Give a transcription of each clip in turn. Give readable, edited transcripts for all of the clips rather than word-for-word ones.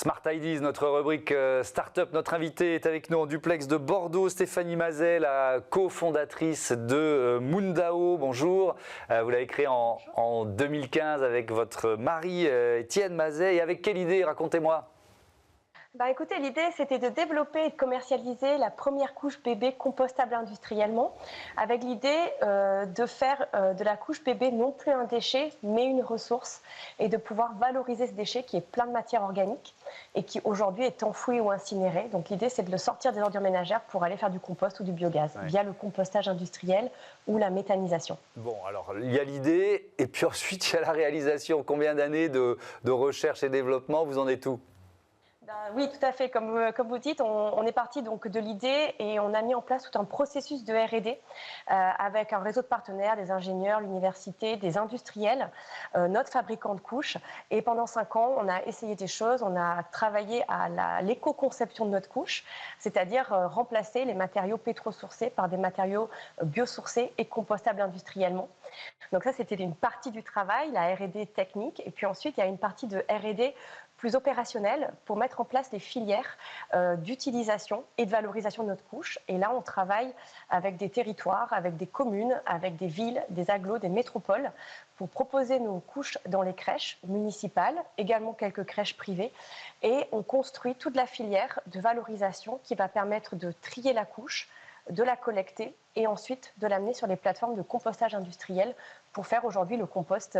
Smart Ideas, notre rubrique Startup. Notre invitée est avec nous en duplex de Bordeaux, Stéphanie Mazet, la cofondatrice de Moondao. Bonjour. Vous l'avez créé en 2015 avec votre mari Étienne Mazet. Et avec quelle idée? Racontez-moi. Écoutez, l'idée c'était de développer et de commercialiser la première couche bébé compostable industriellement, avec l'idée de faire de la couche bébé non plus un déchet mais une ressource, et de pouvoir valoriser ce déchet qui est plein de matière organique et qui aujourd'hui est enfoui ou incinéré. Donc l'idée c'est de le sortir des ordures ménagères pour aller faire du compost ou du biogaz via le compostage industriel ou la méthanisation. Bon, alors il y a l'idée et puis ensuite il y a la réalisation. Combien d'années de recherche et développement, vous en êtes où? Oui, tout à fait. Comme vous dites, on est parti donc de l'idée et on a mis en place tout un processus de R&D avec un réseau de partenaires, des ingénieurs, l'université, des industriels, notre fabricant de couches. Et pendant 5 ans, on a essayé des choses. On a travaillé à l'éco-conception de notre couche, c'est-à-dire remplacer les matériaux pétrosourcés par des matériaux biosourcés et compostables industriellement. Donc ça, c'était une partie du travail, la R&D technique. Et puis ensuite, il y a une partie de R&D plus opérationnelle pour mettre en place les filières d'utilisation et de valorisation de notre couche. Et là, on travaille avec des territoires, avec des communes, avec des villes, des agglos, des métropoles pour proposer nos couches dans les crèches municipales, également quelques crèches privées. Et on construit toute la filière de valorisation qui va permettre de trier la couche, de la collecter et ensuite de l'amener sur les plateformes de compostage industriel pour faire aujourd'hui le compost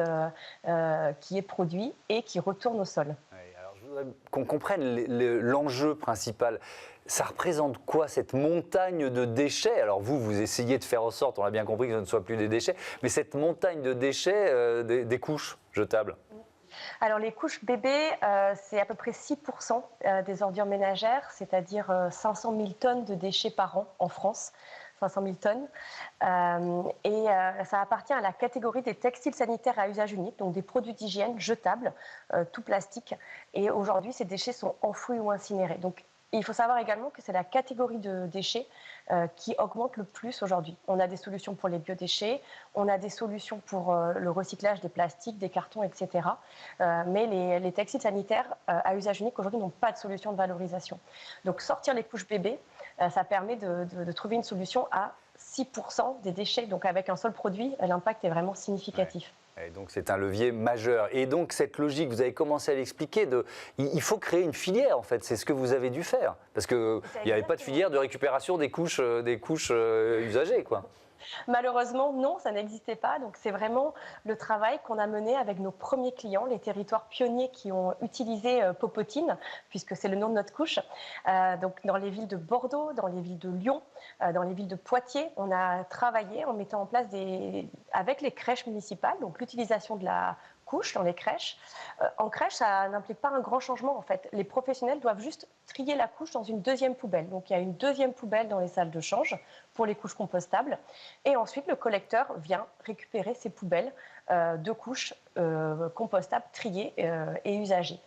qui est produit et qui retourne au sol. Je voudrais qu'on comprenne l'enjeu principal. Ça représente quoi cette montagne de déchets? Alors vous essayez de faire en sorte, on l'a bien compris, que ce ne soit plus des déchets, mais cette montagne de déchets, des couches jetables. Alors les couches bébés, c'est à peu près 6% des ordures ménagères, c'est-à-dire 500 000 tonnes de déchets par an en France. 500 000 tonnes. Ça appartient à la catégorie des textiles sanitaires à usage unique, donc des produits d'hygiène jetables, tout plastique. Et aujourd'hui, ces déchets sont enfouis ou incinérés. Donc, il faut savoir également que c'est la catégorie de déchets qui augmente le plus aujourd'hui. On a des solutions pour les biodéchets, on a des solutions pour le recyclage des plastiques, des cartons, etc. Mais les textiles sanitaires à usage unique aujourd'hui n'ont pas de solution de valorisation. Donc sortir les couches bébés, ça permet de trouver une solution à 6% des déchets. Donc avec un seul produit, l'impact est vraiment significatif. Ouais. Et donc c'est un levier majeur. Et donc cette logique, vous avez commencé à l'expliquer, il faut créer une filière en fait. C'est ce que vous avez dû faire. Parce qu'il n'y avait pas de filière de récupération des couches usagées, quoi. Malheureusement, non, ça n'existait pas. Donc, c'est vraiment le travail qu'on a mené avec nos premiers clients, les territoires pionniers qui ont utilisé Popotine, puisque c'est le nom de notre couche. Donc, dans les villes de Bordeaux, dans les villes de Lyon, dans les villes de Poitiers, on a travaillé en mettant en place avec les crèches municipales, donc l'utilisation de la couche dans les crèches. En crèche, ça n'implique pas un grand changement en fait. Les professionnels doivent juste trier la couche dans une deuxième poubelle. Donc il y a une deuxième poubelle dans les salles de change pour les couches compostables. Et ensuite, le collecteur vient récupérer ces poubelles de couches compostables, triées et usagées.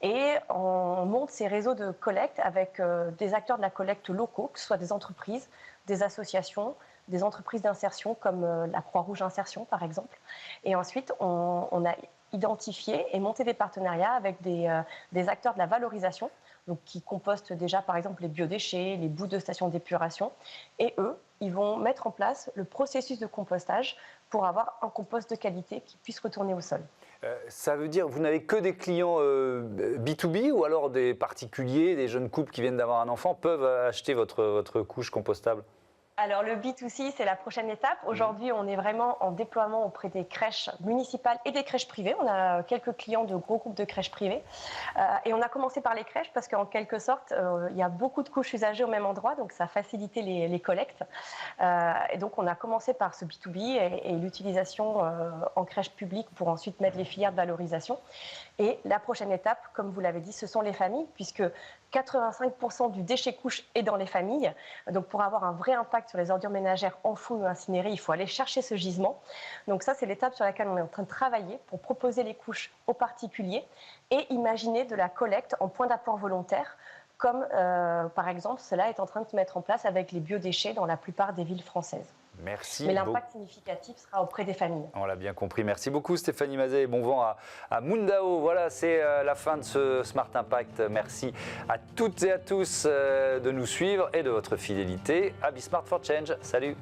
Et on monte ces réseaux de collecte avec des acteurs de la collecte locaux, que ce soit des entreprises, des associations, des entreprises d'insertion comme la Croix-Rouge Insertion par exemple. Et ensuite, on a identifié et monté des partenariats avec des acteurs de la valorisation, donc qui compostent déjà par exemple les biodéchets, les bouts de stations d'épuration. Et eux, ils vont mettre en place le processus de compostage pour avoir un compost de qualité qui puisse retourner au sol. Ça veut dire que vous n'avez que des clients B2B ou alors des particuliers, des jeunes couples qui viennent d'avoir un enfant peuvent acheter votre couche compostable? Alors le B2C, c'est la prochaine étape. Aujourd'hui, on est vraiment en déploiement auprès des crèches municipales et des crèches privées. On a quelques clients de gros groupes de crèches privées. Et on a commencé par les crèches parce qu'en quelque sorte, il y a beaucoup de couches usagées au même endroit, donc ça a facilité les collectes. Et donc on a commencé par ce B2B et l'utilisation en crèche publique pour ensuite mettre les filières de valorisation. Et la prochaine étape, comme vous l'avez dit, ce sont les familles, puisque 85% du déchet couche est dans les familles. Donc pour avoir un vrai impact sur les ordures ménagères enfouies ou incinérées, il faut aller chercher ce gisement. Donc ça, c'est l'étape sur laquelle on est en train de travailler pour proposer les couches aux particuliers et imaginer de la collecte en point d'apport volontaire, comme par exemple cela est en train de se mettre en place avec les biodéchets dans la plupart des villes françaises. Merci. Mais l'impact significatif sera auprès des familles. On l'a bien compris. Merci beaucoup Stéphanie Mazet et bon vent à Moondao. Voilà, c'est la fin de ce Smart Impact. Merci à toutes et à tous de nous suivre et de votre fidélité à Be Smart for Change. Salut.